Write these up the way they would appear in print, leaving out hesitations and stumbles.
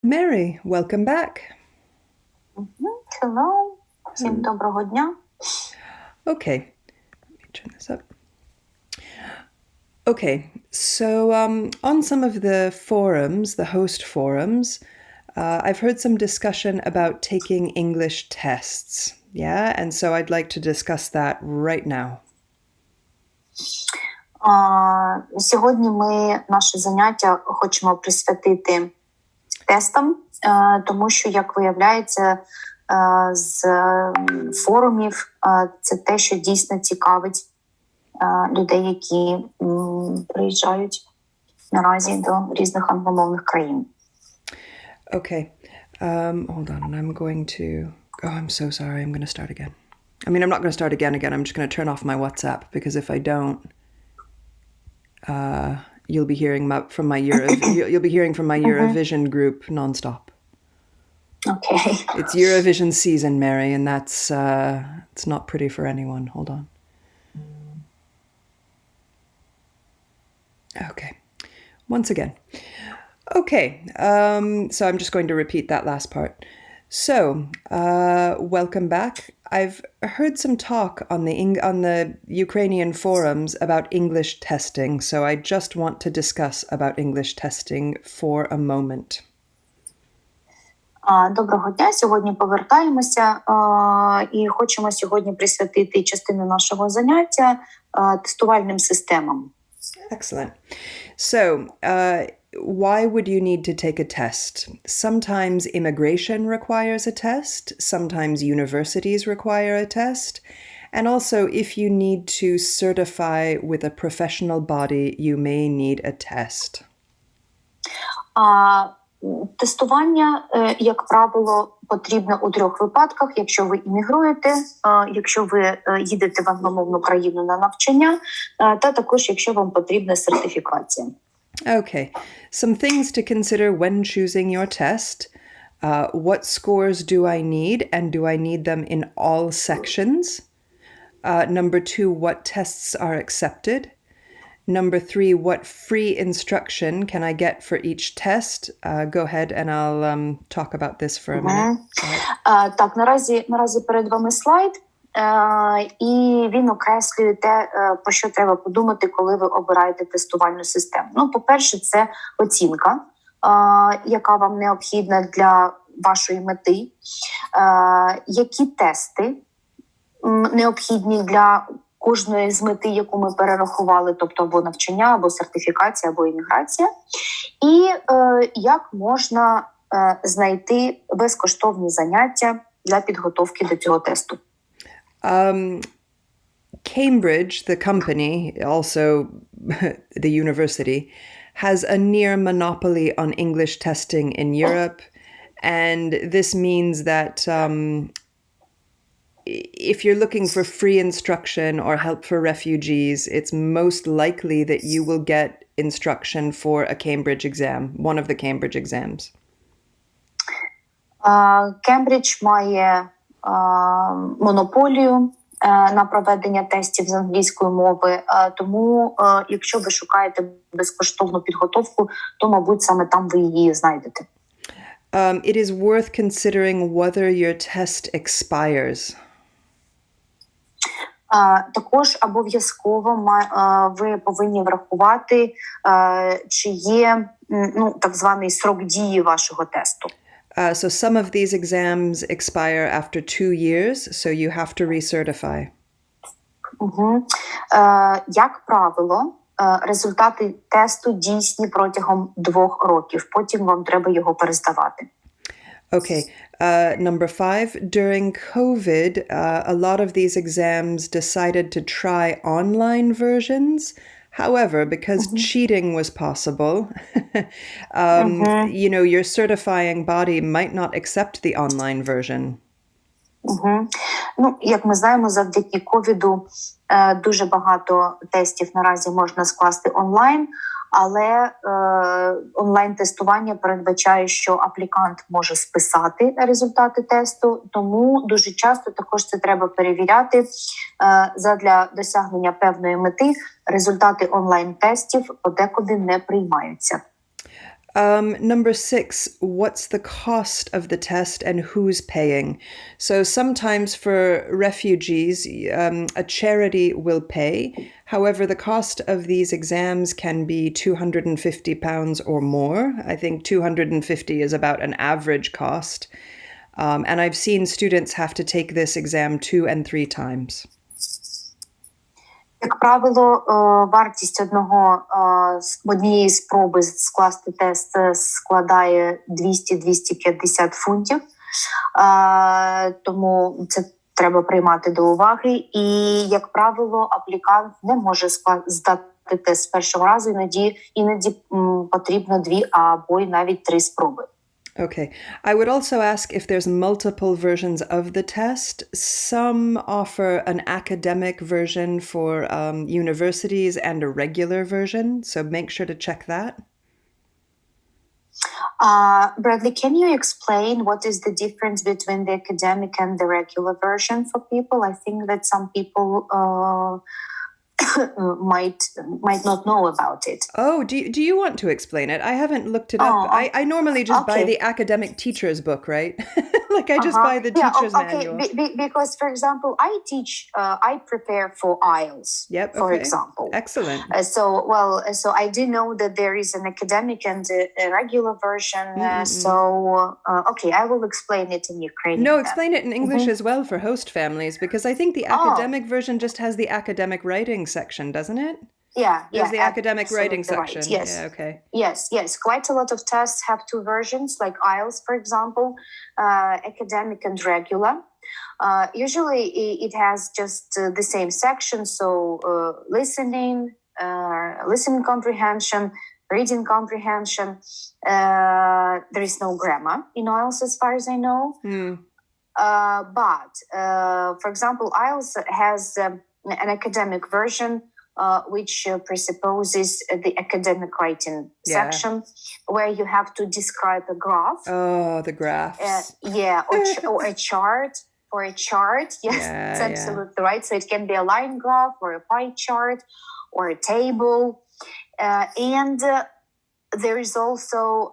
Mary, welcome back. Hello. Всім доброго дня. Okay, let me turn this up. Okay, so on some of the forums, the host forums, I've heard some discussion about taking English tests. Yeah, and so I'd like to discuss that right now. Сьогодні ми наше заняття хочемо присвятити тестам, тому що, як виявляється, з форумів це те, що дійсно цікавить людей, які приїжджають наразі до різних англомовних країн. Okay, hold on, I'm going to... Oh, I'm so sorry, I'm going to start again. I mean, I'm not going to start again. I'm just going to turn off my WhatsApp, because if I don't, you'll be hearing from my Eurovision group nonstop. Okay. It's Eurovision season, Mary, and that's it's not pretty for anyone. Hold on. Okay. Once again. Okay. So I'm just going to repeat that last part. So, welcome back. I've heard some talk on the Ukrainian forums about English testing, so I just want to discuss about English testing for a moment. Доброго дня. Сьогодні повертаємося і хочемо сьогодні присвятити частину нашого заняття тестувальним системам. Excellent. So, why would you need to take a test? Sometimes immigration requires a test. Sometimes universities require a test. And also, if you need to certify with a professional body, you may need a test. Тестування, як правило, потрібно у трьох випадках: якщо ви іммігруєте, якщо ви їдете в англомовну країну на навчання, та також якщо вам потрібна сертифікація. Okay, some things to consider when choosing your test. What scores do I need, and do I need them in all sections? Number 2, what tests are accepted? Number 3, what free instruction can I get for each test? Go ahead and I'll talk about this for a minute. Так, наразі перед вами слайд, і він окреслює те, про що треба подумати, коли ви обираєте тестувальну систему. Ну, по-перше, це оцінка, яка вам необхідна для вашої мети. Які тести необхідні для кожної з мети, яку ми перерахували, тобто або навчання, або сертифікація, або імміграція. І як можна знайти безкоштовні заняття для підготовки до цього тесту. Cambridge, the company, also the university, has a near monopoly on English testing in Europe. And this means that if you're looking for free instruction or help for refugees, it's most likely that you will get instruction for a Cambridge exam, one of the Cambridge exams. Кембридж має монополію на проведення тестів з англійської мови, тому якщо ви шукаєте безкоштовну підготовку, то, мабуть, саме там ви її знайдете. It is worth considering whether your test expires. Також обов'язково ви повинні врахувати, чи є так званий срок дії вашого тесту. So some of these exams expire after 2 years, so you have to recertify. Як правило, результати тесту дійсні протягом 2 років. Потім вам треба його перездавати. Okay. Number 5, during COVID, a lot of these exams decided to try online versions. However, because cheating was possible, you know, your certifying body might not accept the online version. Ну, як ми знаємо, завдяки ковіду дуже багато тестів наразі можна скласти онлайн, але онлайн-тестування передбачає, що аплікант може списати результати тесту, тому дуже часто також це треба перевіряти задля досягнення певної мети. Результати онлайн-тестів подекуди не приймаються. Number 6, what's the cost of the test and who's paying? So sometimes for refugees, a charity will pay. However, the cost of these exams can be £250 or more. I think 250 is about an average cost. And I've seen students have to take this exam 2 and 3 times. Як правило, вартість однієї спроби скласти тест складає 200-250 фунтів, тому це треба приймати до уваги. І, як правило, аплікант не може здати тест з першого разу, іноді потрібно 2 або й навіть 3 спроби. Okay. I would also ask if there's multiple versions of the test. Some offer an academic version for universities and a regular version, so make sure to check that. Bradley, can you explain what is the difference between the academic and the regular version for people? I think that some people might not know about it. Oh, do you want to explain it? I haven't looked it up. I normally just buy the academic teacher's book, right? Like I just buy the teacher's manual. Because, for example, I prepare for Ielts, for example. Excellent. So I do know that there is an academic and a regular version. I will explain it in Ukrainian. No, explain it in English as well for host families, because I think the academic version just has the academic writing section, doesn't it? There's the academic writing section. Right. Yes. Yeah, okay. Yes. Quite a lot of tests have 2 versions, like Ielts, for example, academic and regular. Usually it has just the same section, so listening comprehension, reading comprehension. There is no grammar in Ielts as far as I know. But, for example, Ielts has an academic version which presupposes the academic writing section, where you have to describe a graph. Oh, the graphs. Or a chart. Yes, that's absolutely right. So it can be a line graph or a pie chart or a table. And there is also,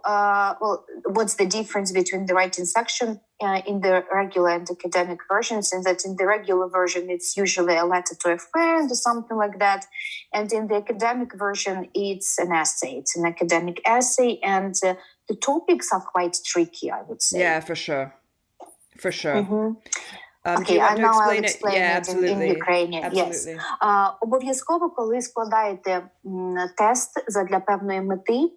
what's the difference between the writing section in the regular and academic versions? And that in the regular version, it's usually a letter to a friend or something like that. And in the academic version, it's an essay. It's an academic essay. And the topics are quite tricky, I would say. Yeah, for sure. For sure. Okay, and now I'll explain it absolutely. in Ukrainian. Absolutely. Yes. Обов'язково, коли складаєте тест задля певної мети,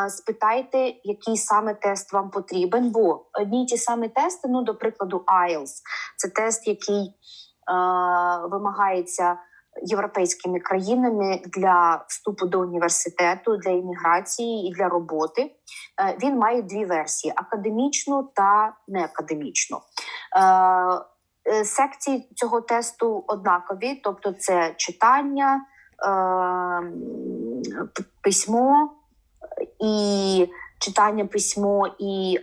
спитайте, який саме тест вам потрібен, бо одні й ті самі тести, до прикладу, Ielts, це тест, який вимагається європейськими країнами для вступу до університету, для імміграції і для роботи. Він має 2 версії – академічну та неакадемічну. Секції цього тесту однакові, тобто це читання, письмо, і читання, письмо і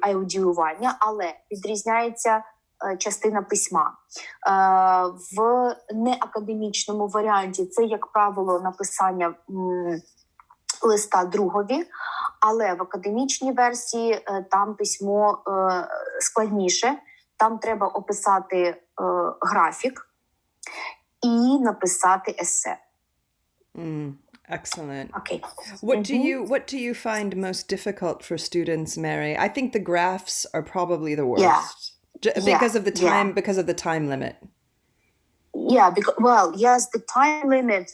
аудіювання, але відрізняється частина письма. В неакадемічному варіанті це, як правило, написання листа другові, але в академічній версії там письмо складніше. Там треба описати графік і написати есе. Excellent. Okay. What do you find most difficult for students, Mary? I think the graphs are probably the worst. Because of the time limit. Yeah, yes, the time limit,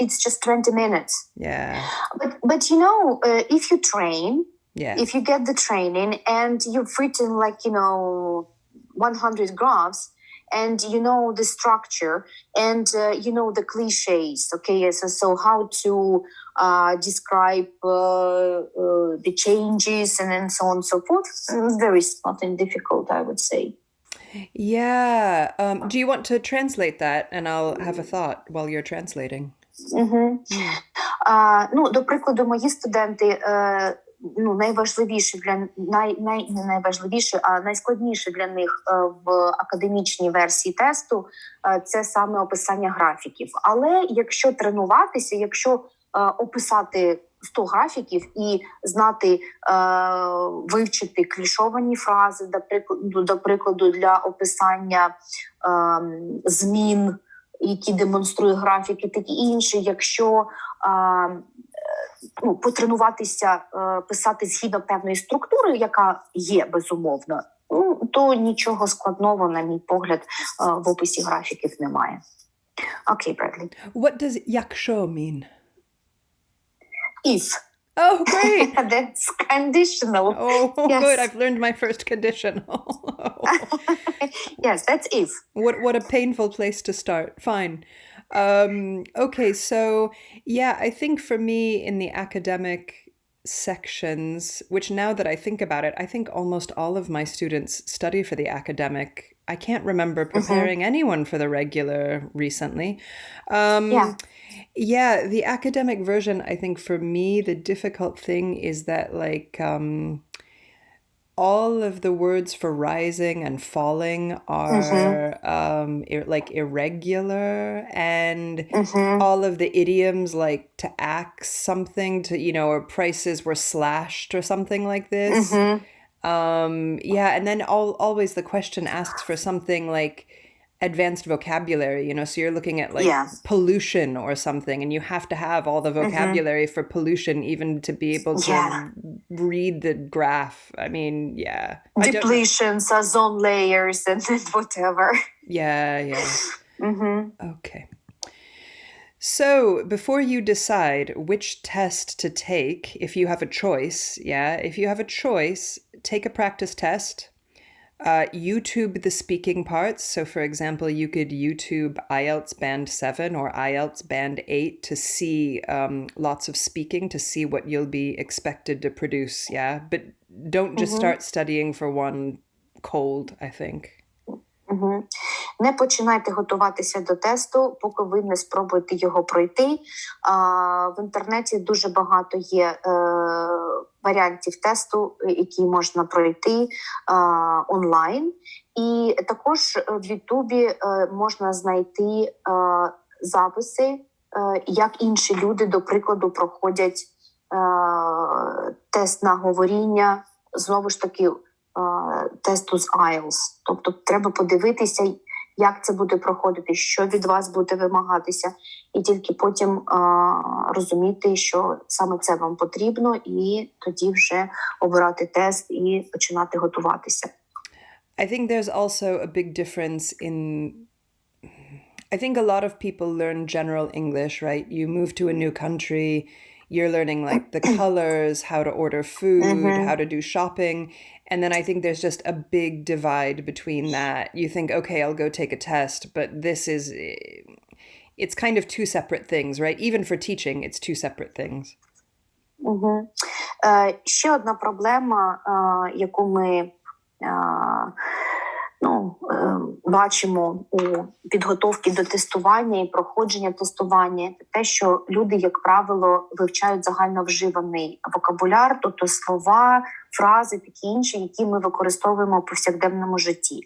it's just 20 minutes. Yeah. But if you train, if you get the training and you've written 100 graphs, and you know the structure, and you know the cliches, okay? So how to describe the changes and so on and so forth. There is nothing difficult, I would say. Yeah. Do you want to translate that? And I'll have a thought while you're translating. До прикладу, мої студенти найскладніше для них в академічній версії тесту це саме описання графіків. Але якщо тренуватися, якщо описати 100 графіків і знати, вивчити клішовані фрази, до прикладу, для описання змін, які демонструє графіки, такі інші, якщо потренуватися писати згідно певної структури, яка є безумовно, то нічого складного, на мій погляд, в описі графіків немає. Окей, Бредлі. What does якщо mean? If. Oh, great. That's conditional. Oh, Yes. good. I've learned my first conditional. Yes, that's if. What a painful place to start. Fine. Okay, so yeah, I think for me in the academic sections, which now that I think about it, I think almost all of my students study for the academic. I can't remember preparing anyone for the regular recently. Yeah, the academic version, I think for me, the difficult thing is that all of the words for rising and falling are irregular, and all of the idioms like to axe something, to, or prices were slashed or something like this. Yeah, and then always the question asks for something like advanced vocabulary, so you're looking at pollution or something, and you have to have all the vocabulary for pollution even to be able to read the graph. I mean, yeah. Depletions, ozone layers, and whatever. Yeah. Okay. So before you decide which test to take, if you have a choice, take a practice test. YouTube the speaking parts. So for example, you could YouTube Ielts Band 7 or Ielts Band 8 to see lots of speaking, to see what you'll be expected to produce, yeah? But don't just start studying for one cold, I think. Не починайте готуватися до тесту, поки ви не спробуєте його пройти. В інтернеті дуже багато є варіантів тесту, які можна пройти онлайн. І також в Ютубі можна знайти записи, як інші люди, до прикладу, проходять тест на говоріння, знову ж таки, тесту з IELTS. Тобто треба подивитися, як це буде проходити, що від вас буде вимагатися, і тільки потім розуміти, що саме це вам потрібно, і тоді вже обирати тест і починати готуватися. I think there's also a big difference in... I think a lot of people learn general English, right? You move to a new country, you're learning the colors, how to order food, how to do shopping. And then I think there's just a big divide between that. You think, okay, I'll go take a test, but it's kind of two separate things, right? Even for teaching, it's two separate things. Ще одна проблема, яку ми бачимо у підготовці до тестування і проходження тестування, це те, що люди, як правило, вивчають загально вживаний вокабуляр, тобто слова, фрази, такі інші, які ми використовуємо в повсякденному житті.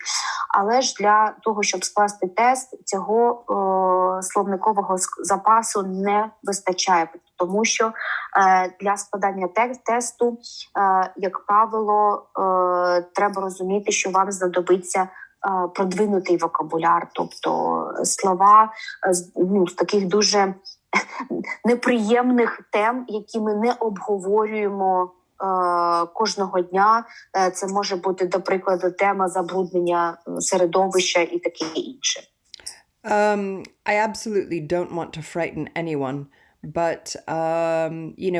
Але ж для того, щоб скласти тест, цього словникового запасу не вистачає, тому що для складання тесту, як правило, треба розуміти, що вам знадобиться продвинутий вокабуляр, тобто слова з таких дуже неприємних тем, які ми не обговорюємо кожного дня. Це може бути, до прикладу, тема забруднення середовища і таке інше. I absolutely don't want to frighten anyone, but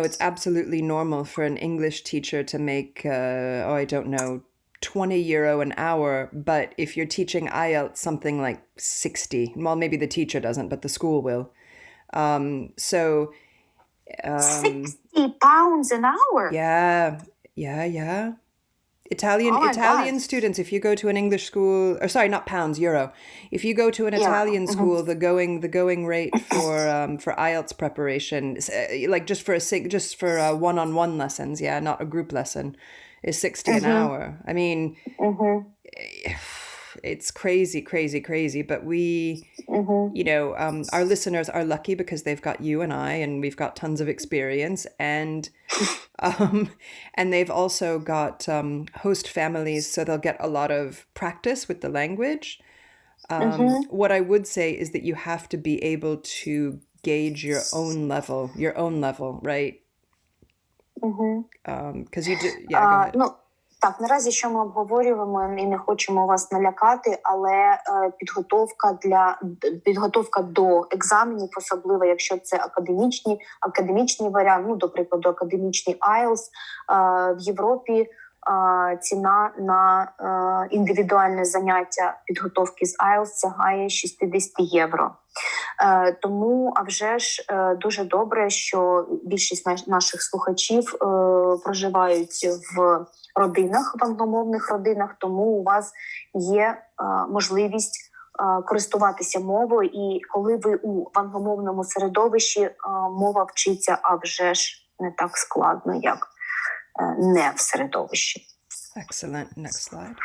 it's absolutely normal for an English teacher to make, I don't know, €20 an hour, but if you're teaching IELTS, something like 60. Well, maybe the teacher doesn't, but the school will. £60 an hour? Yeah. Italian students, if you go to an English school, or sorry, not pounds, euro. If you go to an Italian school, the going rate for IELTS preparation, just for one-on-one lessons, not a group lesson, is 60 an hour. I mean, it's crazy, crazy, crazy. But our listeners are lucky because they've got you and I, and we've got tons of experience, and they've also got host families, so they'll get a lot of practice with the language. What I would say is that you have to be able to gauge your own level, right? Because you do, go ahead. Так, наразі, що ми обговорюємо, і не хочемо вас налякати, але підготовка до екзаменів, особливо якщо це академічний варіант, до прикладу, академічний Ielts, в Європі ціна на індивідуальне заняття підготовки з Ielts сягає 60 євро. Тому, а вже ж, дуже добре, що більшість наших слухачів проживають в родинах, в англомовних родинах, тому у вас є можливість користуватися мовою, і коли ви в англомовному середовищі, мова вчиться, а вже ж не так складно, як не в середовищі. Excellent. Next slide.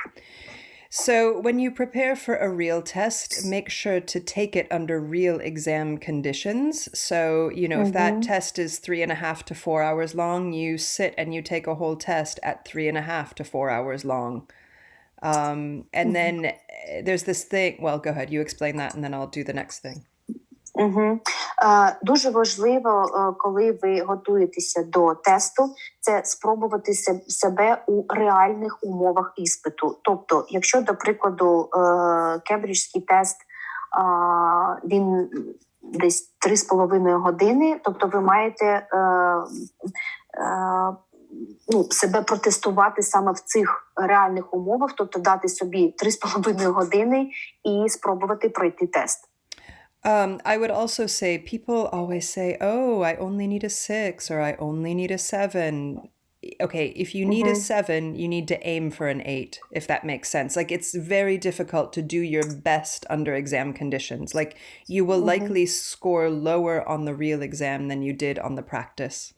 So when you prepare for a real test, make sure to take it under real exam conditions. So, if that test is 3.5 to 4 hours long, you sit and you take a whole test at 3.5 to 4 hours long. And then there's this thing, well, go ahead, you explain that and then I'll do the next thing. Дуже важливо, коли ви готуєтеся до тесту, це спробувати себе у реальних умовах іспиту. Тобто, якщо, до прикладу, кембриджський тест, він десь 3,5 години, тобто ви маєте себе протестувати саме в цих реальних умовах, тобто дати собі 3,5 години і спробувати пройти тест. I would also say, people always say, oh, I only need a 6 or I only need a 7. Okay, if you need a 7, you need to aim for an 8, if that makes sense. Like, it's very difficult to do your best under exam conditions. Like, you will likely score lower on the real exam than you did on the practice.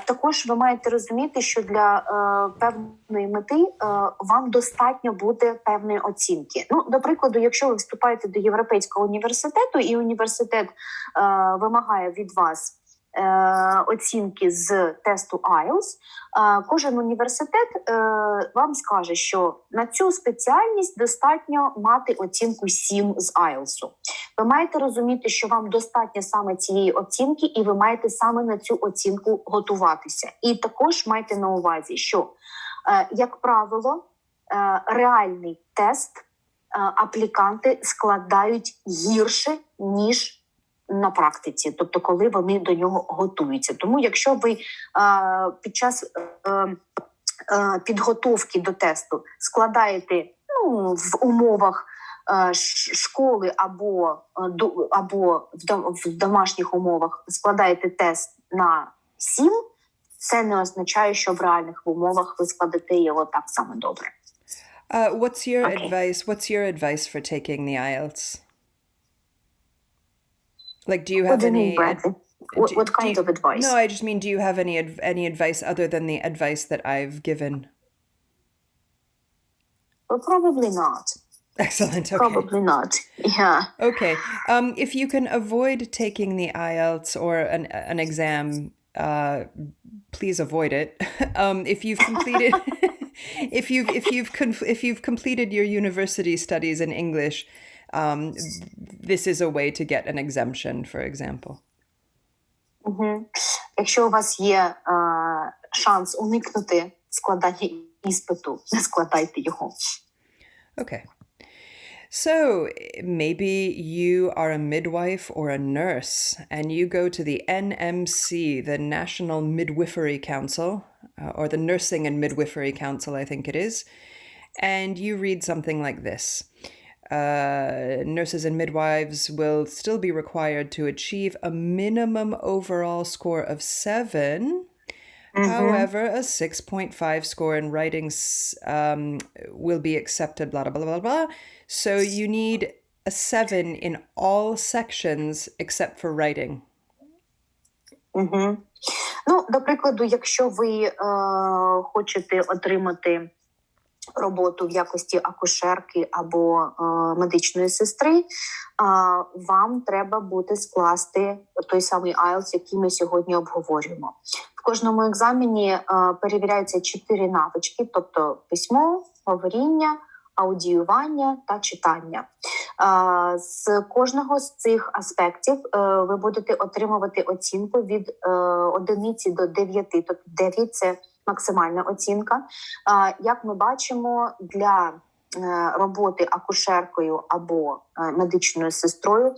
Також ви маєте розуміти, що для певної мети вам достатньо буде певної оцінки. До прикладу, якщо ви вступаєте до Європейського університету, і університет вимагає від вас оцінки з тесту Ielts, кожен університет вам скаже, що на цю спеціальність достатньо мати оцінку 7 з Ielts. Ви маєте розуміти, що вам достатньо саме цієї оцінки, і ви маєте саме на цю оцінку готуватися. І також майте на увазі, що, як правило, реальний тест апліканти складають гірше, ніж на практиці, тобто коли вони до нього готуються. Тому якщо ви під час підготовки до тесту складаєте в умовах школи або в домашніх умовах складаєте тест на 7, це не означає, що в реальних умовах ви складете його так само добре. What's your advice? What's your advice for taking the Ielts? Like, do you have What kind of advice? No, I just mean, do you have any advice other than the advice that I've given? Well, probably not. Excellent. Okay. Probably not. Yeah. Okay. If you can avoid taking the Ielts or an exam, please avoid it. If you've completed, if you've completed your university studies in English, this is a way to get an exemption, for example. Якщо у вас є шанс уникнути складання іспиту, не складайте його. Okay. So maybe you are a midwife or a nurse and you go to the NMC, the National Midwifery Council, or the Nursing and Midwifery Council, I think it is, and you read something like this. Nurses and midwives will still be required to achieve a minimum overall score of 7. However, a 6.5 score in writing will be accepted, blah, blah, blah, blah, blah. So you need a 7 in all sections except for writing. До прикладу, якщо ви хочете отримати роботу в якості акушерки або медичної сестри, вам треба буде скласти той самий IELTS, який ми сьогодні обговорюємо. В кожному екзамені перевіряються 4 навички, тобто письмо, говоріння, аудіювання та читання. З кожного з цих аспектів ви будете отримувати оцінку від 1 до 9, тобто 9 – це максимальна оцінка. Як ми бачимо, для роботи акушеркою або медичною сестрою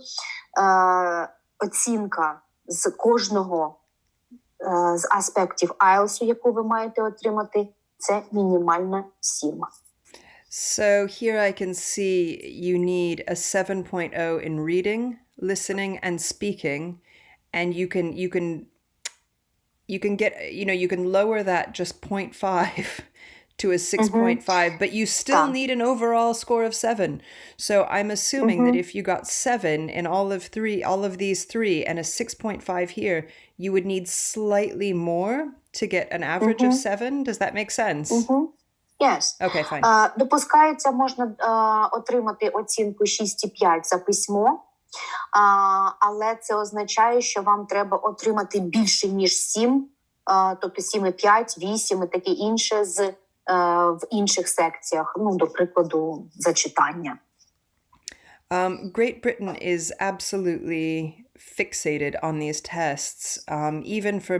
оцінка з кожного з аспектів IELTS, яку ви маєте отримати, це мінімальна 7. So here I can see you need a 7.0 in reading, listening, and speaking, and you can get, you can lower that just 0.5 to a 6.5, but you still need an overall score of 7. So I'm assuming that if you got 7 in all of these 3 and a 6.5 here, you would need slightly more to get an average of 7. Does that make sense? Yes. Okay, fine. Допускається, можна отримати оцінку 6,5 за письмо, але це означає, що вам треба отримати більше, ніж 7, тобто 7,5, 8 і таке інше в інших секціях, до прикладу, за читання. Great Britain is absolutely fixated on these tests. Even for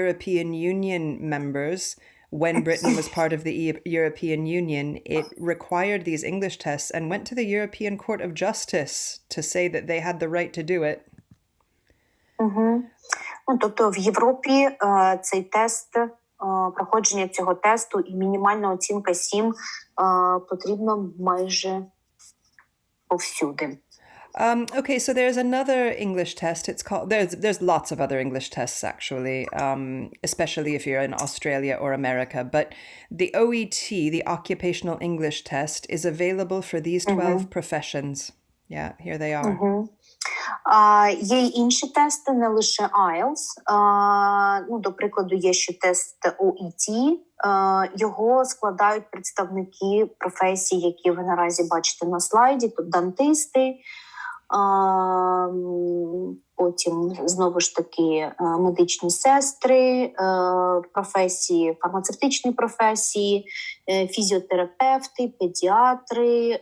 European Union members, when Britain was part of the European Union, it required these English tests and went to the European Court of Justice to say that they had the right to do it. Тобто в Європі цей тест, проходження цього тесту і мінімальна оцінка 7 потрібно майже повсюди. Okay, so there's another English test. It's called, there's lots of other English tests actually, especially if you're in Australia or America. But the OET, the Occupational English Test, is available for these 12 professions. Yeah, here they are. Є й інші тести, не лише IELTS. До прикладу, є ще тест OET. Його складають представники професій, які ви наразі бачите на слайді. Тобто дантисти, потім, знову ж таки, медичні сестри, професії, фармацевтичні професії, фізіотерапевти, педіатри,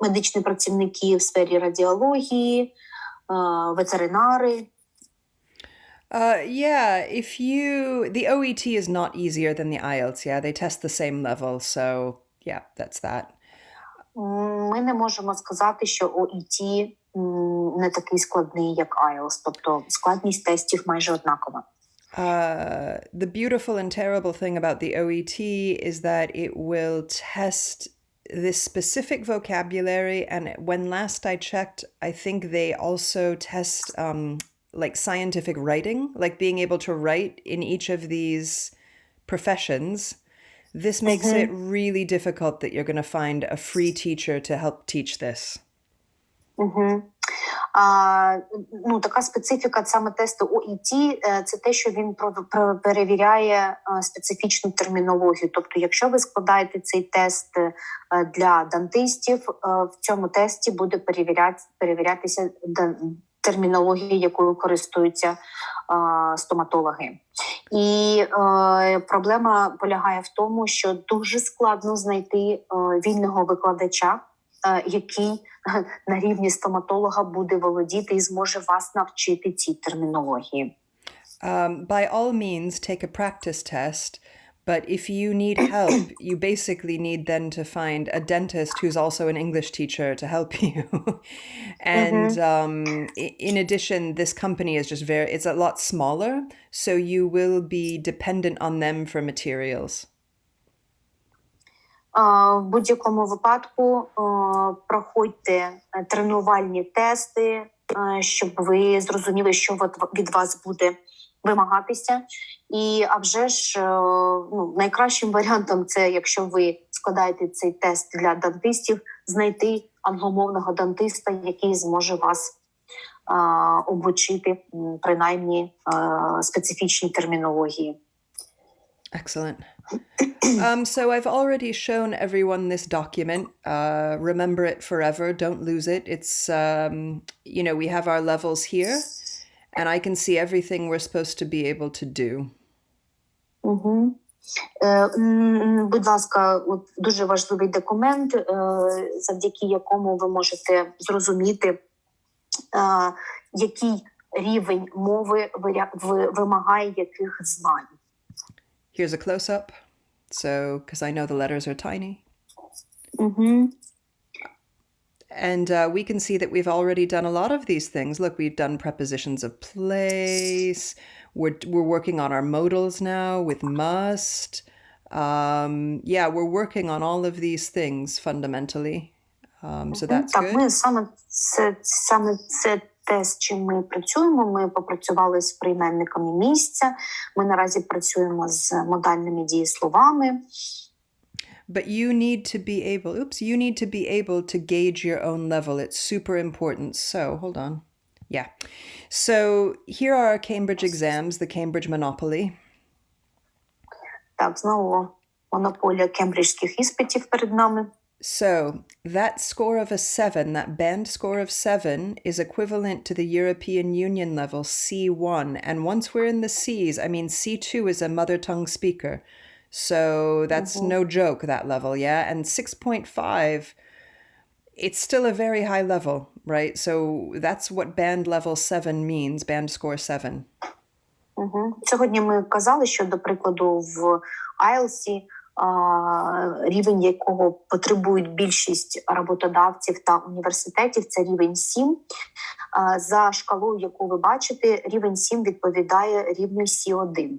медичні працівники в сфері радіології, ветеринари. The OET is not easier than the IELTS. Yeah, they test the same level. So, yeah, that's that. Ми не можемо сказати, що OET не такий складний, як IELTS. Тобто складність тестів майже однакова. The beautiful and terrible thing about the OET is that it will test this specific vocabulary, and when last I checked, I think they also test like scientific writing, like being able to write in each of these professions. This makes it really difficult that you're going to find a free teacher to help teach this. Така специфіка саме тесту OET – це те, що він перевіряє специфічну термінологію. Тобто, якщо ви складаєте цей тест для дантистів, в цьому тесті буде перевірятися термінологія, якою користуються стоматологи. І проблема полягає в тому, що дуже складно знайти вільного викладача, який на рівні стоматолога буде володіти і зможе вас навчити цій термінології. By all means, take a practice test, but if you need help, you basically need then to find a dentist who's also an English teacher to help you. And in addition, this company is just it's a lot smaller, so you will be dependent on them for materials. В будь-якому випадку проходьте тренувальні тести, щоб ви зрозуміли, що від вас буде вимагатися. А вже ж найкращим варіантом це, якщо ви складаєте цей тест для дантистів, знайти англомовного дантиста, який зможе вас обучити принаймні специфічній термінології. Excellent. So I've already shown everyone this document. Remember it forever. Don't lose it. It's, we have our levels here, and I can see everything we're supposed to be able to do. Будь ласка, от дуже важливий документ, завдяки якому ви можете зрозуміти, який рівень мови вимагає яких знань. Here's a close-up. So, because I know the letters are tiny. And we can see that we've already done a lot of these things. Look, we've done prepositions of place. We're working on our modals now with must. We're working on all of these things fundamentally. So that's так, good. Ми саме це те, з чим ми працюємо. Ми попрацювали з прийменниками місця. Ми наразі працюємо з модальними дієсловами. But you need to be able to gauge your own level. It's super important. So, hold on. Yeah. So, here are our Cambridge exams, the Cambridge Monopoly. Так, знову монополія кембриджських іспитів перед нами. So, that score of a 7, that band score of 7, is equivalent to the European Union level C1. And once we're in the C's, I mean, C2 is a mother tongue speaker. So that's no joke, that level, yeah? And 6.5, it's still a very high level, right? So that's what band level 7 means, band score 7. Сьогодні ми казали, що, до прикладу, в Ielts, рівень якого потребують більшість роботодавців та університетів, це рівень 7. За шкалою, яку ви бачите, рівень 7 відповідає рівню C1.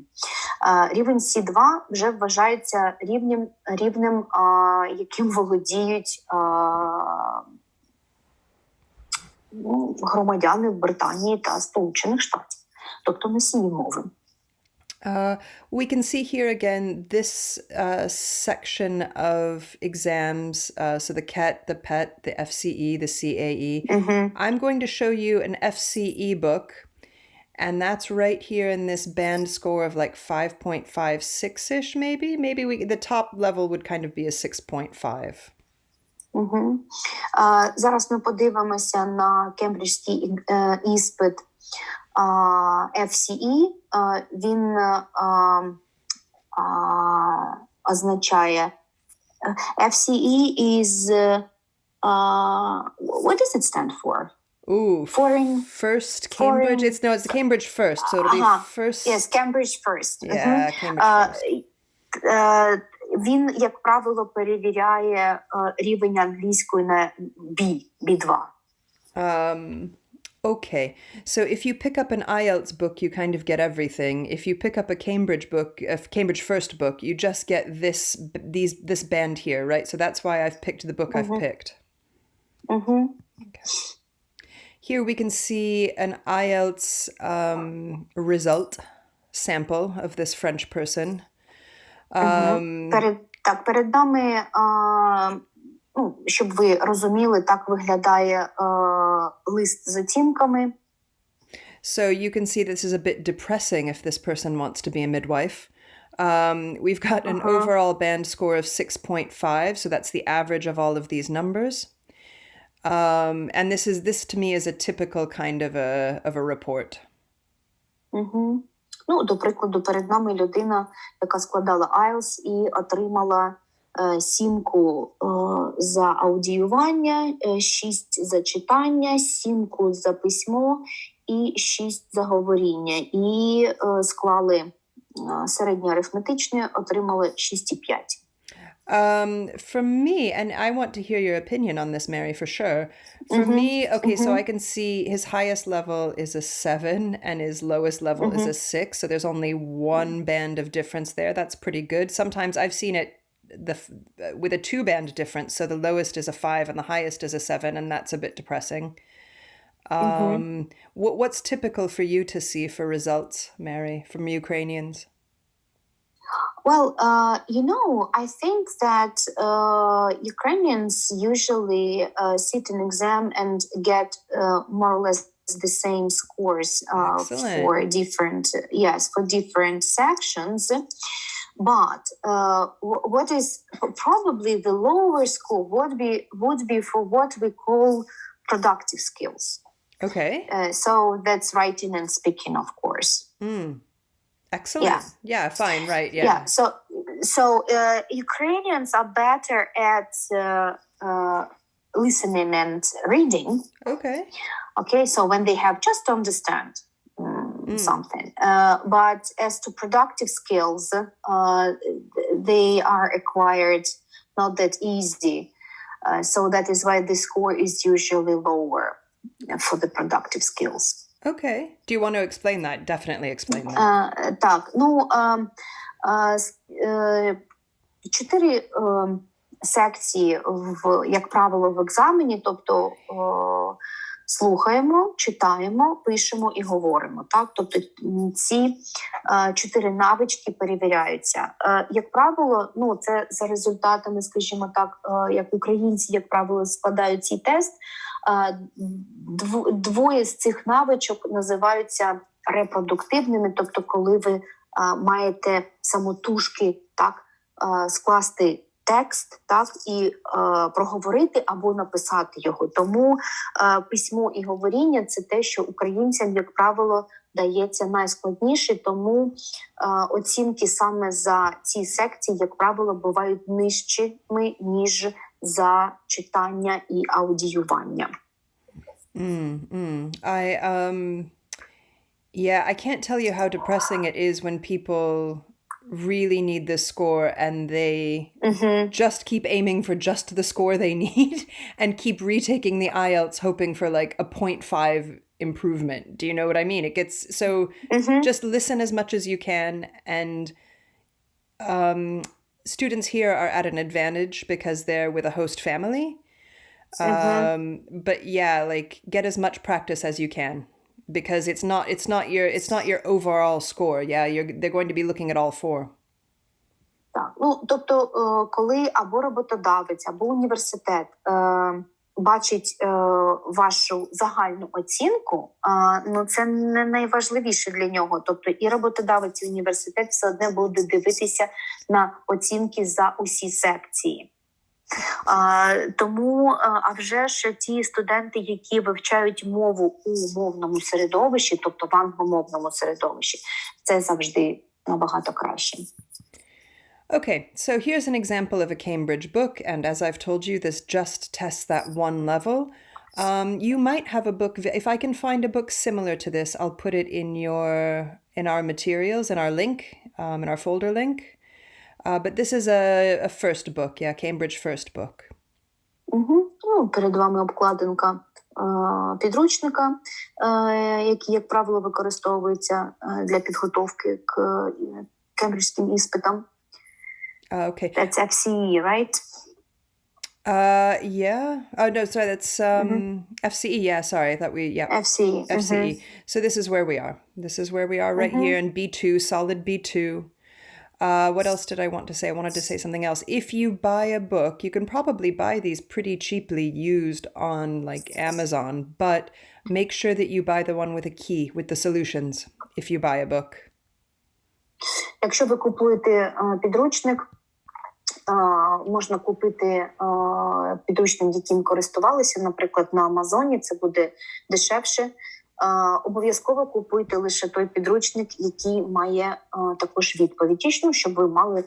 Рівень C2 вже вважається рівнем, яким володіють громадяни Британії та Сполучених Штатів, тобто носії мови. We can see here again this section of exams, so the CET, the PET, the FCE, the CAE. I'm going to show you an FCE book, and that's right here in this band score of like 5.56-ish maybe. Maybe the top level would kind of be a 6.5. Зараз ми подивимося на кембриджський іспит FCE. Він означає FCE is what does it stand for? First Cambridge. It's the Cambridge first, so it'll be first. Yes, Cambridge first. Yeah, Cambridge first. Він, як правило, перевіряє рівень англійської на B2. Okay, so if you pick up an Ielts book, you kind of get everything. If you pick up a Cambridge book, a Cambridge first book, you just get this band here, right? So that's why I've picked the book I've picked. Okay. Here we can see an Ielts result sample of this French person. Перед нами, щоб ви розуміли, так виглядає лист з оцінками. So you can see this is a bit depressing if this person wants to be a midwife. We've got an overall band score of 6.5, so that's the average of all of these numbers. And this to me is a typical kind of a report. До прикладу, перед нами людина, яка складала IELTS і отримала 7 за аудіювання, 6 за читання, 7 за письмо і 6 за говоріння. І склали середнє арифметичне, отримали 6,5. For me, and I want to hear your opinion on this, Mary, for sure. For me, okay, so I can see his highest level is a 7 and his lowest level is a 6. So there's only one band of difference there. That's pretty good. Sometimes I've seen it with a 2-band difference. So the lowest is a 5 and the highest is a 7, and that's a bit depressing. What's typical for you to see for results, Mary, from Ukrainians? Well, I think that Ukrainians usually sit an exam and get more or less the same scores for different sections. But what is probably the lower score would be for what we call productive skills. Okay. So that's writing and speaking, of course. Excellent. Yeah, fine, right, yeah. Yeah, so Ukrainians are better at listening and reading. Okay, so when they have just to understand something. But as to productive skills, they are acquired not that easy. So that is why the score is usually lower for the productive skills. Okay. Do you want to explain that? Definitely explain that. Так, ну, 4 секції, як правило, в екзамені, тобто слухаємо, читаємо, пишемо і говоримо. Так? Тобто ці 4 навички перевіряються. Як правило, ну, це за результатами, скажімо так, як українці, як правило, складають цей тест, 2 з цих навичок називаються репродуктивними, тобто коли ви маєте самотужки так, скласти текст, так, і проговорити або написати його. Тому письмо і говоріння – це те, що українцям, як правило, дається найскладніше, тому оцінки саме за ці секції, як правило, бувають нижчими, ніж за читання і аудіювання. I can't tell you how depressing it is when people really need this score and they just keep aiming for just the score they need and keep retaking the Ielts hoping for like a 0.5 improvement. Do you know what I mean? It gets so just listen as much as you can, and students here are at an advantage because they're with a host family. But yeah, like get as much practice as you can. Because it's not your overall score. Yeah, they're going to be looking at all 4. Так, ну, тобто, коли або роботодавець, або університет бачить вашу загальну оцінку, ну, це не найважливіше для нього. Тобто і роботодавець, і університет все одно будуть дивитися на оцінки за усі секції. Тому, а вже ж ті студенти, які вивчають мову у мовному середовищі, тобто в англомовному середовищі, це завжди набагато краще. Okay, so here's an example of a Cambridge book, and as I've told you, this just tests that 1 level. You might have a book, if I can find a book similar to this, I'll put it in our materials, in our link, in our folder link. But this is a first book, yeah, Cambridge first book. Ну, перед вами обкладинка підручника, який, як правило, використовується для підготовки к кембриджським іспитам. Okay. That's FCE, right? Yeah. Oh, no, sorry, that's FCE, yeah, sorry, I thought FCE. FCE. So this is where we are. This is where we are right here in B2, solid B2. What else did I want to say? I wanted to say something else. If you buy a book, you can probably buy these pretty cheaply used on like Amazon, but make sure that you buy the one with a key, with the solutions, if you buy a book. Якщо ви купуєте підручник, можна купити підручник, яким користувалися, наприклад, на Амазоні, це буде дешевше. Обов'язково купуйте лише той підручник, який має також відповідь, щоб ви мали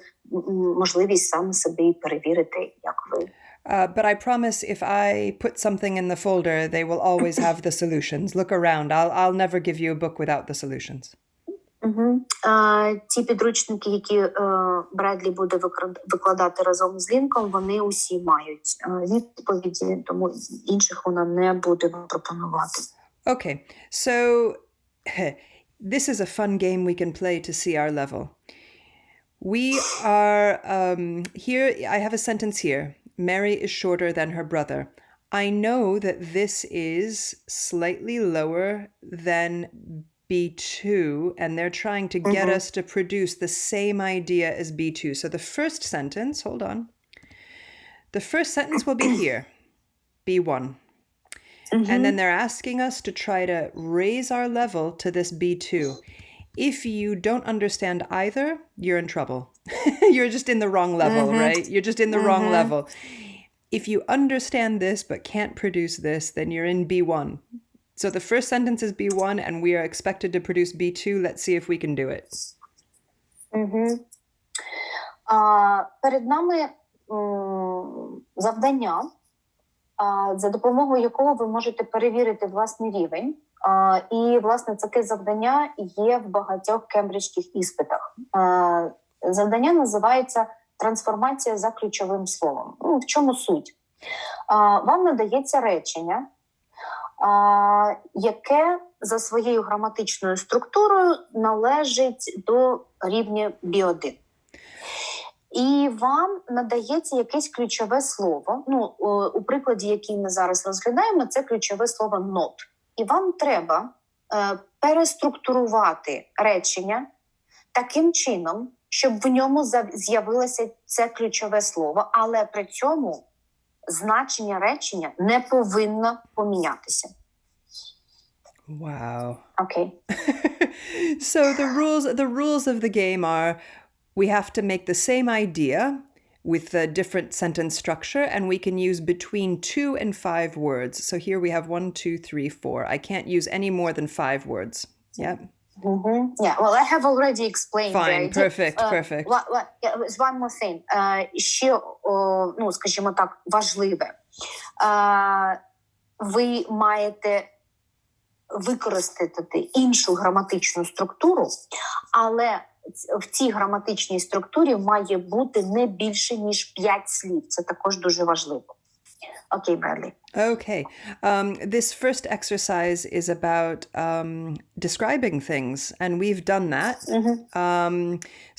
можливість саме себе і перевірити, як ви. But I promise if I put something in the folder, they will always have the solutions. Look around. I'll never give you a book without the solutions. Ті підручники, які Бредлі буде викладати разом з лінком, вони усі мають відповіді, тому інших вона не буде пропонувати. Okay, so this is a fun game we can play to see our level. We are, here, I have a sentence here. Mary is shorter than her brother. I know that this is slightly lower than B2, and they're trying to get us to produce the same idea as B2. So the first sentence, hold on. The first sentence will be here, B1. And then they're asking us to try to raise our level to this B2. if you don't understand either, you're in trouble. You're just in the wrong level, right? You're just in the wrong level. If you understand this but can't produce this, then you're in B1. So the first sentence is B1 and we are expected to produce B2. Let's see if we can do it. Перед нами завдання, за допомогою якого ви можете перевірити власний рівень. І, власне, таке завдання є в багатьох кембриджських іспитах. Завдання називається «Трансформація за ключовим словом». В чому суть? Вам надається речення, яке за своєю граматичною структурою належить до рівня B1. І вам надається якесь ключове слово. У прикладі, який ми зараз розглядаємо, це ключове слово «not». І вам треба переструктурувати речення таким чином, щоб в ньому з'явилося це ключове слово, але при цьому значення речення не повинно помінятися. Wow. Okay. So the rules of the game are we have to make the same idea with a different sentence structure, and we can use between 2 and 5 words. So here we have 1, 2, 3, 4. I can't use any more than 5 words. Yeah. Yeah, well, I have already explained. Fine, perfect. One more thing. Ще, скажімо так, важливе. Ви маєте використати іншу граматичну структуру, але в цій граматичній структурі має бути не більше, ніж 5 слів. Це також дуже важливо. Okay, Bradley. Okay. This first exercise is about describing things, and we've done that.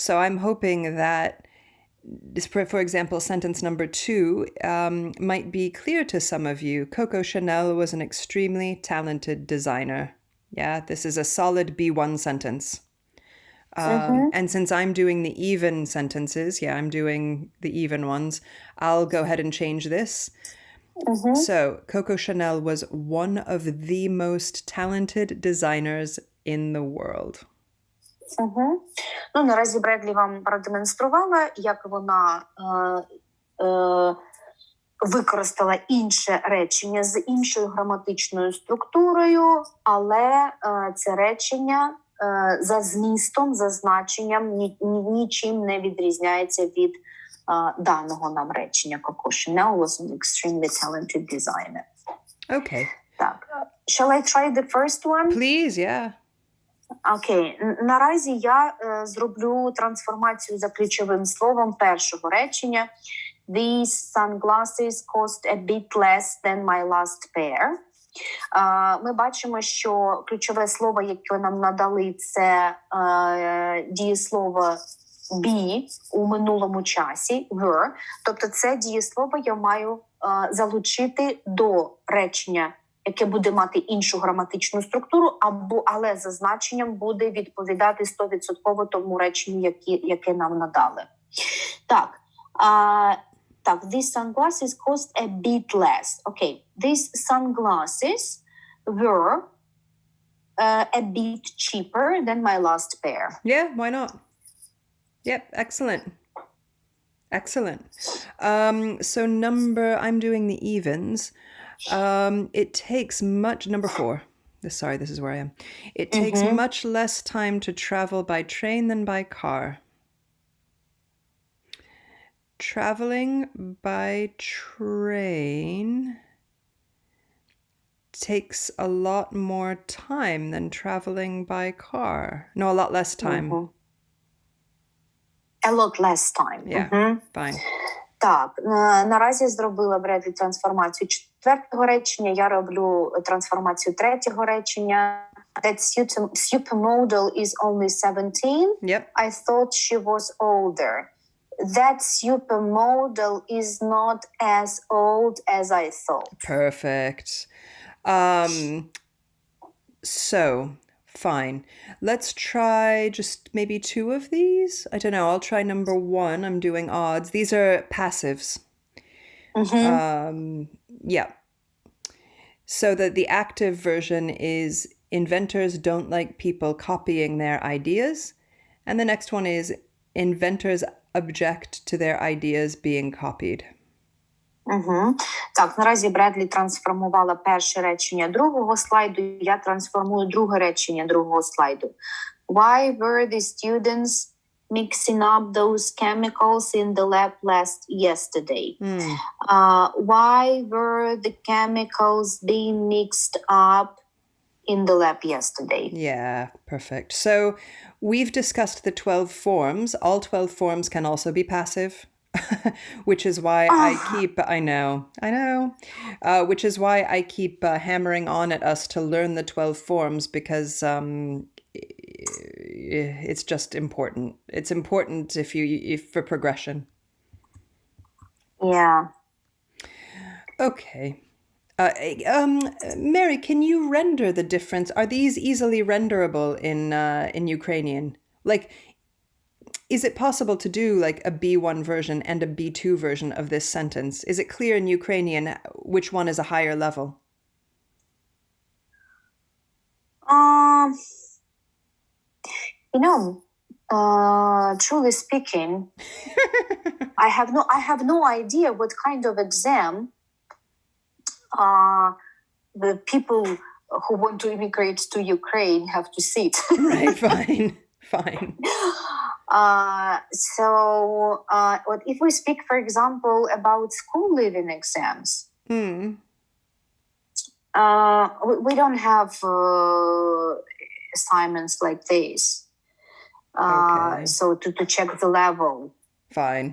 So I'm hoping that, for example, sentence number 2 might be clear to some of you. Coco Chanel was an extremely talented designer. Yeah, this is a solid B1 sentence. And since I'm doing the even sentences, I'm doing the even ones, I'll go ahead and change this. So, Coco Chanel was one of the most talented designers in the world. Наразі Бредлі вам продемонструвала, як вона використала інше речення з іншою граматичною структурою, але це речення за змістом, за значенням нічим не відрізняється від даного нам речення. Coco Chanel was an extremely talented designer. Okay. Так. Shall I try the first one? Please, yeah. Окей. Наразі я зроблю трансформацію за ключовим словом першого речення. These sunglasses cost a bit less than my last pair. Ми бачимо, що ключове слово, яке нам надали, це дієслово be у минулому часі, were. Тобто це дієслово я маю залучити до речення, яке буде мати іншу граматичну структуру, але за значенням буде відповідати 100% тому реченню, яке нам надали. Так, these sunglasses cost a bit less. Okay, these sunglasses were a bit cheaper than my last pair. Yeah, why not? Yep, excellent. So I'm doing the evens. It takes number 4. This is where I am. It takes much less time to travel by train than by car. Traveling by train takes a lot more time than traveling by car. No, a lot less time. A lot less time. Yeah, fine. Так, наразі зробила Бредлі трансформацію четвертого речення, я роблю трансформацію третього речення. That supermodel is only 17. Yep. I thought she was older. That supermodel is not as old as I thought. Perfect. So, fine. Let's try just maybe 2 of these. I don't know. I'll try number 1. I'm doing odds. These are passives. Yeah. So that the active version is inventors don't like people copying their ideas. And the next one is inventors object to their ideas being copied. Угу. Так, наразі Бредлі трансформувала перше речення другого слайду, я трансформую друге речення другого слайду. Why were the students mixing up those chemicals in the lab yesterday? Why were the chemicals being mixed up in the lab yesterday? Yeah, perfect. So we've discussed the 12 forms. All 12 forms can also be passive. Which is why I know, which is why I keep hammering on at us to learn the 12 forms, because it's just important. It's important if for progression. Yeah. Okay. Mary, can you render the difference? Are these easily renderable in Ukrainian? Like, is it possible to do like a B1 version and a B2 version of this sentence? Is it clear in Ukrainian which one is a higher level? Truly speaking, I have no idea what kind of exam the people who want to immigrate to Ukraine have to sit. Right, fine. What if we speak, for example, about school living exams? We don't have assignments like this. Okay. So to check the level. Fine.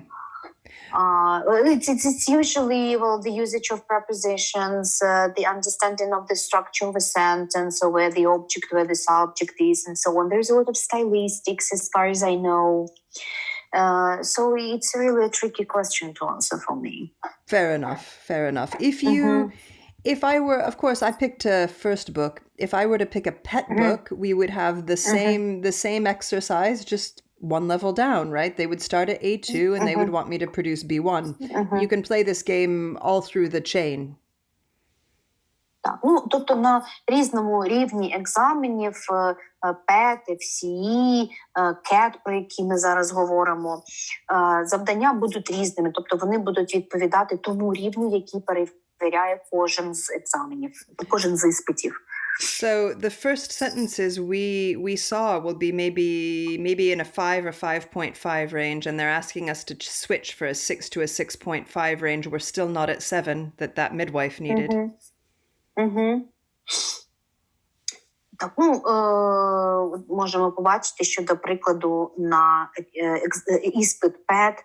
It's usually the usage of prepositions, the understanding of the structure of a sentence, or where the object, where the subject is, and so on. There's a lot of stylistics, as far as I know. So it's really a tricky question to answer for me. Fair enough. If I were, of course, I picked a first book. If I were to pick a pet book, we would have the same exercise, just one level down, right? They would start at A2 and they would want me to produce B1. You can play this game all through the chain. Так, тобто на різному рівні екзаменів ПЕТ, FCE, КЕТ, про які ми зараз говоримо, завдання будуть різними. Тобто вони будуть відповідати тому рівню, який перевіряє кожен з екзаменів, кожен з іспитів. So the first sentences we saw will be maybe in a 5 or 5.5 range, and they're asking us to switch for a 6 to a 6.5 range. We're still not at 7 that midwife needed. Так, можемо побачити, що, до прикладу, на іспит ПЕТ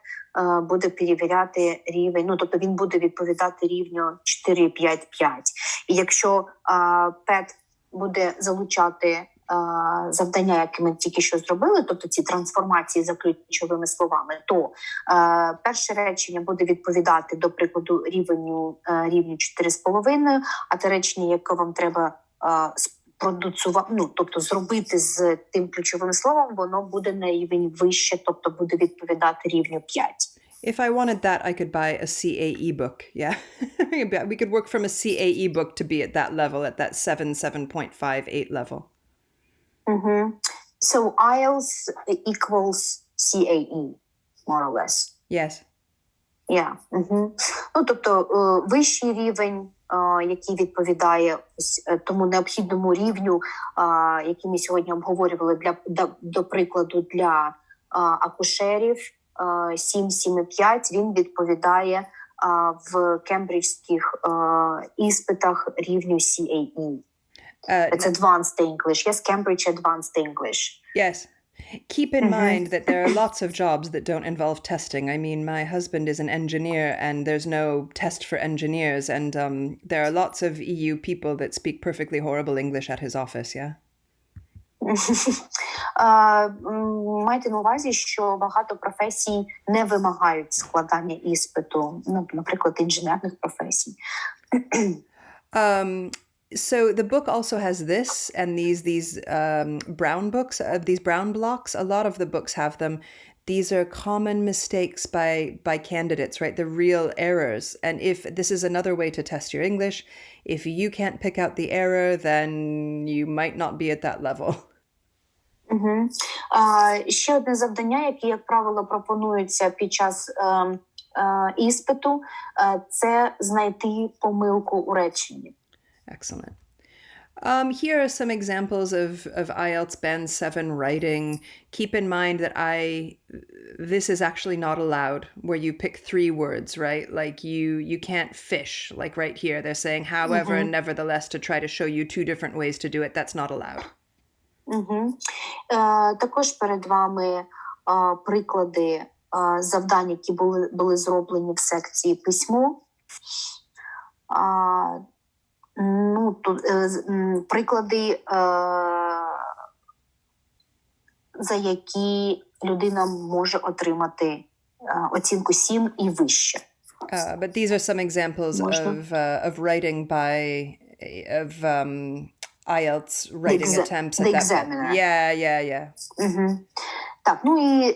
буде перевіряти рівень, тобто він буде відповідати рівню 4-5-5. І якщо ПЕТ буде залучати завдання, які ми тільки що зробили, тобто ці трансформації за ключовими словами, то перше речення буде відповідати, до прикладу, рівню 4,5, а те речення, яке вам треба продуцувати, тобто зробити з тим ключовим словом, воно буде на рівень вище, тобто буде відповідати рівню 5. If I wanted that, I could buy a CAE book, yeah? We could work from a CAE book to be at that level, at that 7.5, 8 level. So IELTS equals CAE, more or less. Yes. Yeah. Тобто вищий рівень, який відповідає тому необхідному рівню, який ми сьогодні обговорювали, до прикладу, для акушерів, 7.5, він відповідає в кембриджських іспитах рівню CAE. It's Advanced English. Yes, Cambridge Advanced English. Yes. Keep in mind that there are lots of jobs that don't involve testing. I mean, my husband is an engineer and there's no test for engineers. And there are lots of EU people that speak perfectly horrible English at his office, yeah? Майте на увазі, що багато професій не вимагають складання іспиту, наприклад, інженерних професій. So the book also has this and these brown books, these brown blocks. A lot of the books have them. these are common mistakes by candidates, right? The real errors. And if this is another way to test your English, if you can't pick out the error, then you might not be at that level. Угу. Ще одне завдання, яке, як правило, пропонується під час іспиту, це знайти помилку у реченні. Excellent. Here are some examples of IELTS Band 7 writing. Keep in mind that this is actually not allowed, where you pick 3 words, right? Like you can't fish, like right here. They're saying, however, and nevertheless, to try to show you 2 different ways to do it. That's not allowed. Також перед вами приклади завдань, які були зроблені в секції письмо. Приклади, за які людина може отримати оцінку 7 і вище. But these are some examples of writing IELTS writing attempts at the that examiner. Yeah. Так, і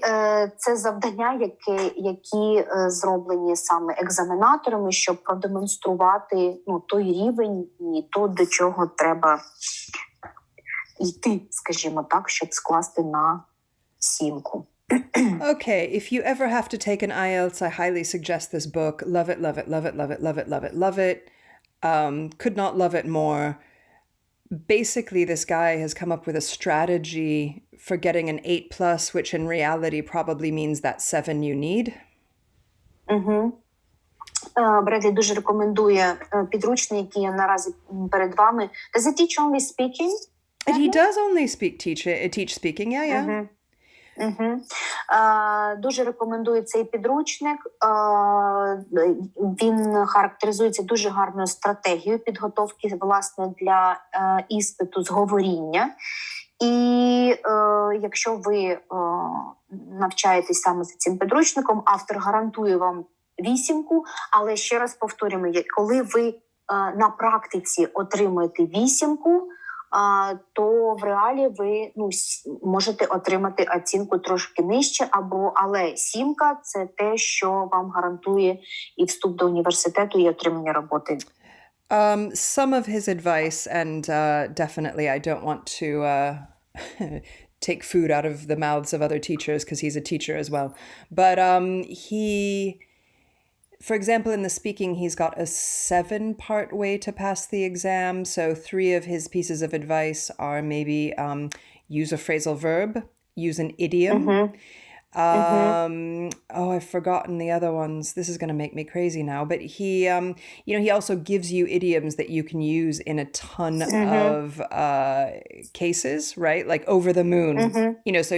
це завдання, які зроблені саме екзаменаторами, щоб продемонструвати той рівень і то, до чого треба йти, скажімо так, щоб скласти на 7. Okay, if you ever have to take an IELTS, I highly suggest this book. Love it, love it, love it, love it, love it, love it, love it. Could not love it more. Basically, this guy has come up with a strategy for getting an 8+, which in reality probably means that 7 you need. Бредлі дуже рекомендує підручник, який є наразі перед вами. Does it teach only speaking? He does only teach speaking, yeah. Дуже рекомендую цей підручник. Він характеризується дуже гарною стратегією підготовки, власне, для іспиту з говоріння. І якщо ви навчаєтесь саме за цим підручником, автор гарантує вам 8, але ще раз повторюємо, коли ви на практиці отримуєте 8, то в реалі ви можете отримати оцінку трошки нижче, але 7 – це те, що вам гарантує і вступ до університету, і отримання роботи. Some of his advice, and definitely I don't want to take food out of the mouths of other teachers because he's a teacher as well. But for example, in the speaking, he's got a 7-part way to pass the exam. So 3 of his pieces of advice are maybe use a phrasal verb, use an idiom. I've forgotten the other ones. This is going to make me crazy now. But he also gives you idioms that you can use in a ton of cases, right? Like over the moon. So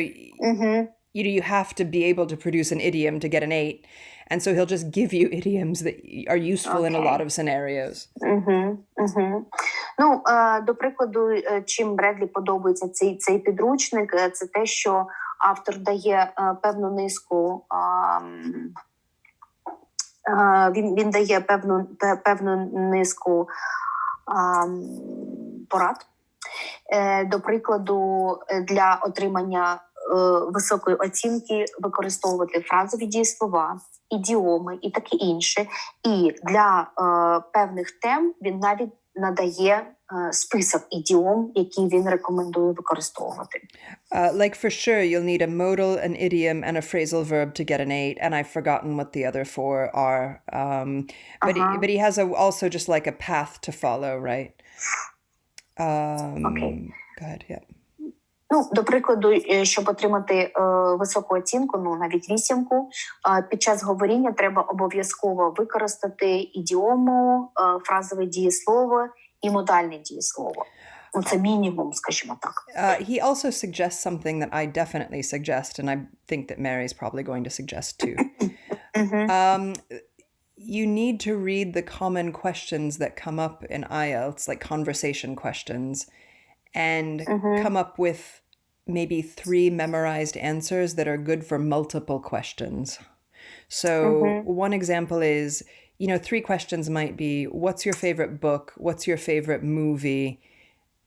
you have to be able to produce an idiom to get an 8. And so he'll just give you idioms that are useful in a lot of scenarios. До прикладу, чим Бредлі подобається цей підручник, це те, що автор дає певну низку, він дає певну низку порад. До прикладу, для отримання високої оцінки використовувати фразові дієслова, ідіоми і таке інше. І для певних тем він навіть надає список ідіом, які він рекомендує використовувати. Like for sure, you'll need a modal, an idiom, and a phrasal verb to get an 8, and I've forgotten what the other 4 are. But he has also just like a path to follow, right? Okay. Go ahead, yeah. До прикладу, щоб отримати високу оцінку, навіть 8, під час говоріння треба обов'язково використати ідіому, фразове дієслово і модальне дієслово. Це мінімум, скажімо так. He also suggests something that I definitely suggest, and I think that Mary's probably going to suggest too. You need to read the common questions that come up in IELTS, like conversation questions, and come up with maybe 3 memorized answers that are good for multiple questions. So one example is, 3 questions might be, what's your favorite book? What's your favorite movie?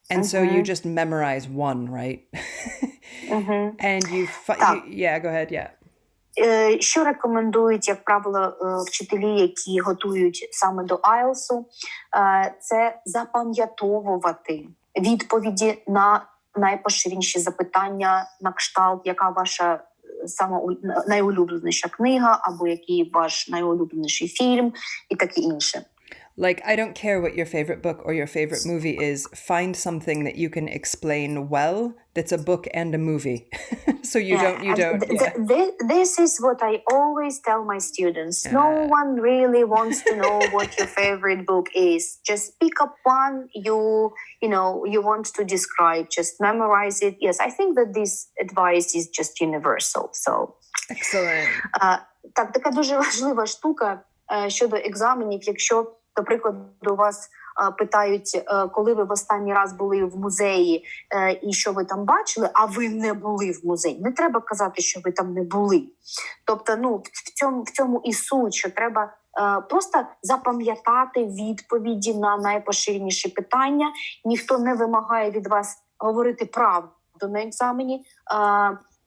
And so you just memorize 1, right? And yeah, go ahead, yeah. Що рекомендують, як правило, вчителі, які готують саме до IELTS, це запам'ятовувати відповіді на найпоширеніші запитання на кшталт, яка ваша найулюбленіша книга, або який ваш найулюбленіший фільм, і таке інше. Like, I don't care what your favorite book or your favorite movie is. Find something that you can explain well that's a book and a movie. So you don't. This is what I always tell my students. No one really wants to know what your favorite book is. Just pick up one you want to describe. Just memorize it. Yes, I think that this advice is just universal. So Excellent. Так, така дуже важлива штука щодо екзаменів. Якщо, до прикладу, вас питають, коли ви в останній раз були в музеї і що ви там бачили, а ви не були в музеї. Не треба казати, що ви там не були. Тобто, в цьому і суть, що треба просто запам'ятати відповіді на найпоширеніші питання. Ніхто не вимагає від вас говорити правду на екзамені.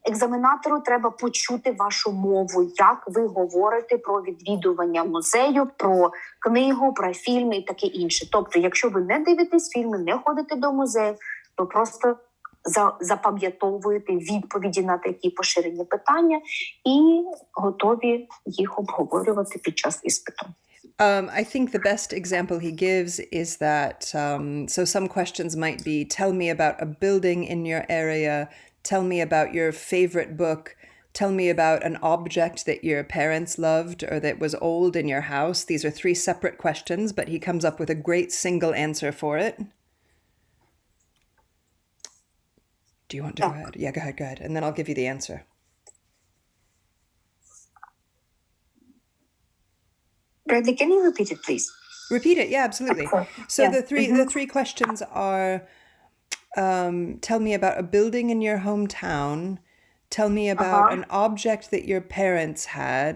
Екзаменатору треба почути вашу мову, як ви говорите про відвідування музею, про книгу, про фільми і таке інше. Тобто, якщо ви не дивитесь фільми, не ходите до музею, то просто запам'ятовуєте відповіді на такі поширені питання і готові їх обговорювати під час іспиту. I think the best example he gives is that, so some questions might be, tell me about a building in your area, tell me about your favorite book, tell me about an object that your parents loved or that was old in your house. These are three separate questions, but he comes up with a great single answer for it. Do you want to go ahead? Yeah, go ahead. And then I'll give you the answer. Bradley, can you repeat it, please? Repeat it, yeah, absolutely. So the three questions are, tell me about a building in your hometown, tell me about an object that your parents had,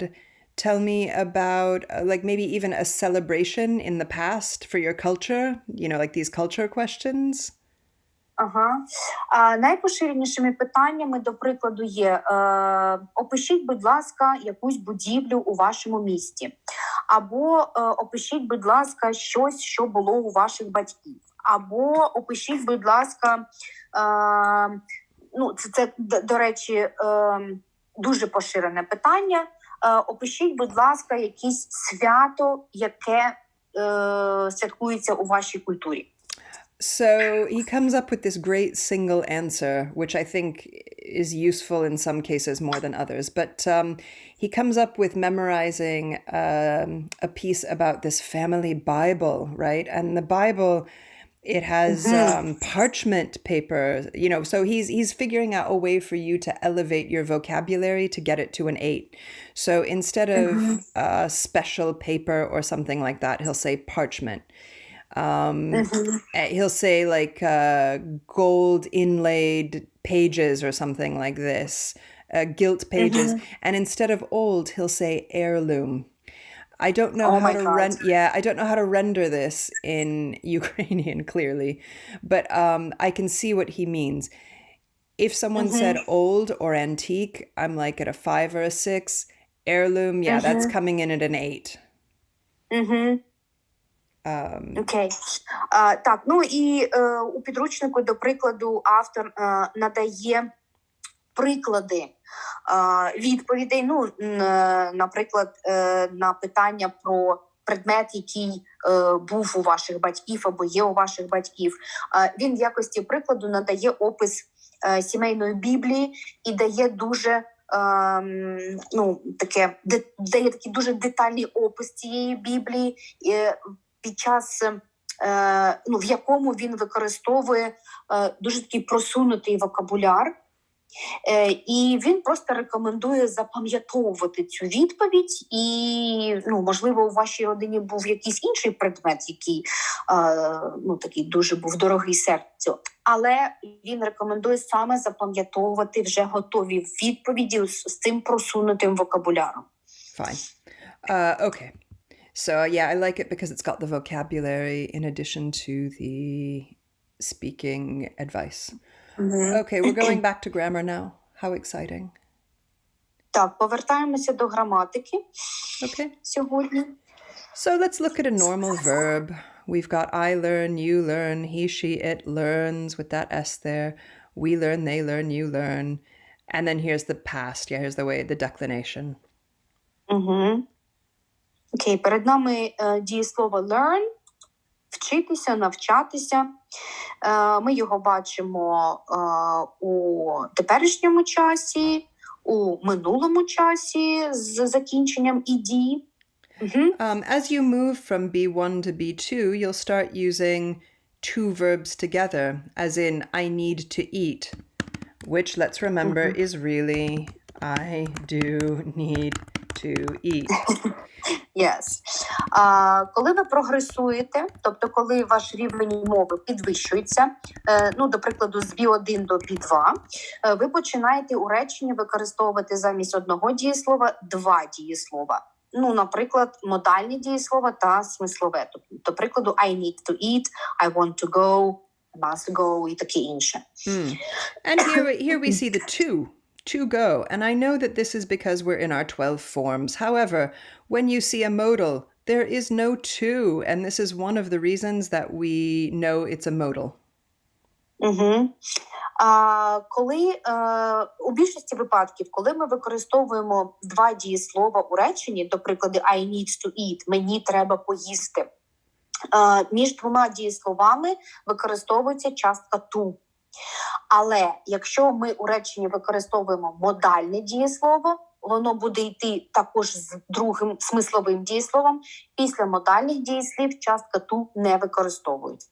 tell me about like maybe even a celebration in the past for your culture, like these culture questions. Найпоширенішими питаннями, до прикладу, є опишіть, будь ласка, якусь будівлю у вашому місті. Або опишіть, будь ласка, щось, що було у ваших батьків. Або опишіть, будь ласка, це, до речі, дуже поширене питання. Опишіть, будь ласка, якесь свято, яке святкується у вашій культурі. So he comes up with this great single answer, which I think is useful in some cases more than others. But he comes up with memorizing a piece about this family Bible, right? And the Bible, it has parchment paper, so he's figuring out a way for you to elevate your vocabulary to get it to an 8. So instead of special paper or something like that, he'll say parchment. He'll say like gold inlaid pages or something like this, gilt pages. And instead of old, he'll say heirloom. I don't know I don't know how to render this in Ukrainian clearly, but I can see what he means. If someone said old or antique, I'm like at a 5 or a 6. Heirloom, that's coming in at an 8. Окей. Так, і у підручнику, до прикладу, автор надає приклади відповідей, наприклад, на питання про предмет, який був у ваших батьків або є у ваших батьків. Він в якості прикладу надає опис сімейної Біблії і дає дуже дає такий дуже детальний опис цієї Біблії, під час, в якому він використовує дуже такий просунутий вокабуляр. І він просто рекомендує запам'ятовувати цю відповідь. І, можливо, у вашій родині був якийсь інший предмет, який такий дуже був дорогий серцю. Але він рекомендує саме запам'ятовувати вже готові відповіді з цим просунутим вокабуляром. Fine. Okay. So, I like it because it's got the vocabulary in addition to the speaking advice. Okay, we're going back to grammar now. How exciting. Так, повертаємося до граматики Okay. сьогодні. So let's look at a normal verb. We've got I learn, you learn, he, she, it learns with that S there. We learn, they learn, you learn. And then here's the past. Yeah, here's the way, the declination. Угу. Окей, перед нами дієслово learn, вчитися, навчатися. Ми його бачимо у теперішньому часі, у минулому часі з закінченням «ed». As you move from B1 to B2, you'll start using two verbs together, as in I need to eat, which, let's remember, is really I do need to eat. Yes. Коли ви прогресуєте, тобто коли ваш рівень мови підвищується, до прикладу, з B1 до B2, ви починаєте у реченні використовувати замість одного дієслова два дієслова. Наприклад, модальні дієслова та смислове. До прикладу, I need to eat, I want to go, I must go і таке інше. And here we see the to go. And I know that this is because we're in our 12 forms. However, when you see a modal, there is no to, and this is one of the reasons that we know it's a modal. Коли у більшості випадків, коли ми використовуємо два дієслова у реченні, до прикладу I need to eat, мені треба поїсти, між двома дієсловами використовується частка to. Але якщо ми у реченні використовуємо модальне дієслово, воно буде йти також з другим смисловим дієсловом. Після модальних дієслів частка to не використовується.